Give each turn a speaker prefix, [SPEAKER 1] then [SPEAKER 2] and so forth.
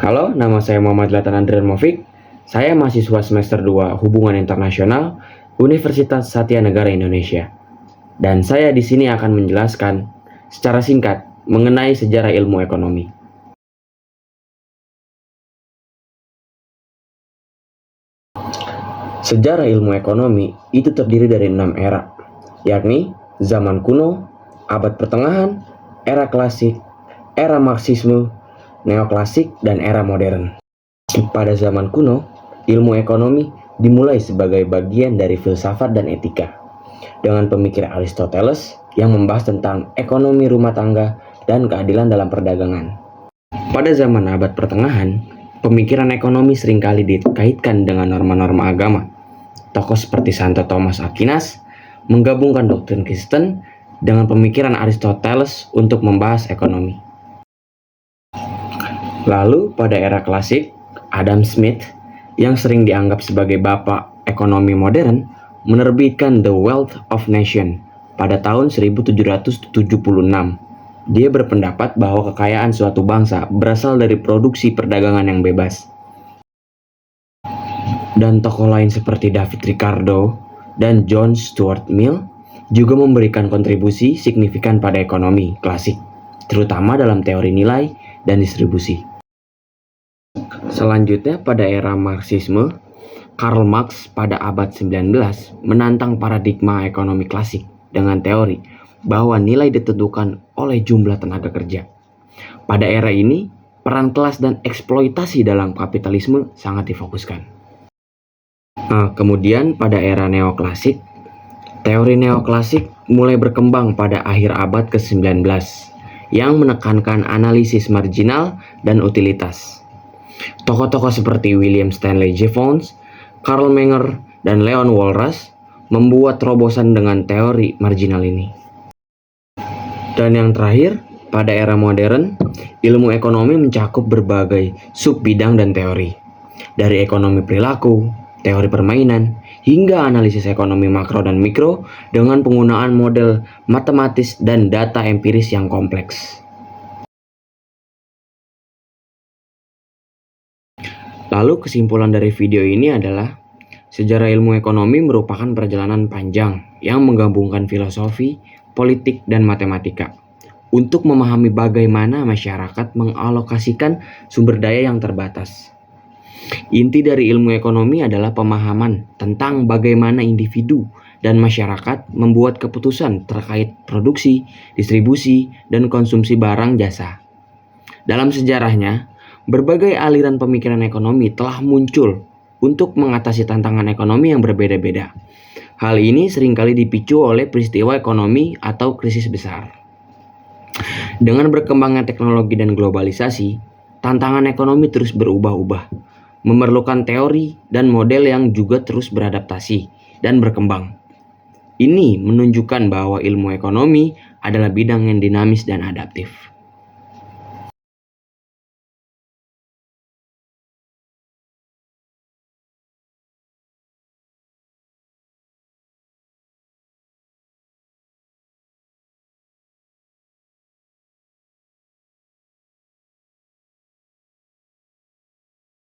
[SPEAKER 1] Halo, nama saya Muhammad Latan Andrian Movik. Saya mahasiswa semester 2 Hubungan Internasional Universitas Satya Negara Indonesia. Dan saya di sini akan menjelaskan secara singkat mengenai sejarah ilmu ekonomi. Sejarah ilmu ekonomi itu terdiri dari 6 era, yakni zaman kuno, abad pertengahan, era klasik, era Marxisme, neoklasik, dan era modern. Pada zaman kuno, ilmu ekonomi dimulai sebagai bagian dari filsafat dan etika, dengan pemikir Aristoteles yang membahas tentang ekonomi rumah tangga dan keadilan dalam perdagangan. Pada zaman abad pertengahan, pemikiran ekonomi seringkali dikaitkan dengan norma-norma agama. Tokoh seperti Santo Thomas Aquinas menggabungkan doktrin Kristen dengan pemikiran Aristoteles untuk membahas ekonomi. Lalu pada era klasik, Adam Smith yang sering dianggap sebagai bapak ekonomi modern menerbitkan The Wealth of Nations pada tahun 1776. Dia berpendapat bahwa kekayaan suatu bangsa berasal dari produksi perdagangan yang bebas. Dan tokoh lain seperti David Ricardo dan John Stuart Mill juga memberikan kontribusi signifikan pada ekonomi klasik, terutama dalam teori nilai dan distribusi. Selanjutnya pada era Marxisme, Karl Marx pada abad 19 menantang paradigma ekonomi klasik dengan teori bahwa nilai ditentukan oleh jumlah tenaga kerja. Pada era ini, peran kelas dan eksploitasi dalam kapitalisme sangat difokuskan. Kemudian pada era neoklasik, teori neoklasik mulai berkembang pada akhir abad ke-19 yang menekankan analisis marginal dan utilitas. Tokoh-tokoh seperti William Stanley Jevons, Karl Menger, dan Leon Walras membuat terobosan dengan teori marginal ini. Dan yang terakhir, pada era modern, ilmu ekonomi mencakup berbagai sub-bidang dan teori. Dari ekonomi perilaku, teori permainan, hingga analisis ekonomi makro dan mikro dengan penggunaan model matematis dan data empiris yang kompleks. Lalu kesimpulan dari video ini adalah sejarah ilmu ekonomi merupakan perjalanan panjang yang menggabungkan filosofi, politik, dan matematika untuk memahami bagaimana masyarakat mengalokasikan sumber daya yang terbatas. Inti dari ilmu ekonomi adalah pemahaman tentang bagaimana individu dan masyarakat membuat keputusan terkait produksi, distribusi, dan konsumsi barang jasa. Dalam sejarahnya, berbagai aliran pemikiran ekonomi telah muncul untuk mengatasi tantangan ekonomi yang berbeda-beda. Hal ini seringkali dipicu oleh peristiwa ekonomi atau krisis besar. Dengan berkembangnya teknologi dan globalisasi, tantangan ekonomi terus berubah-ubah, memerlukan teori dan model yang juga terus beradaptasi dan berkembang. Ini menunjukkan bahwa ilmu ekonomi adalah bidang yang dinamis dan adaptif.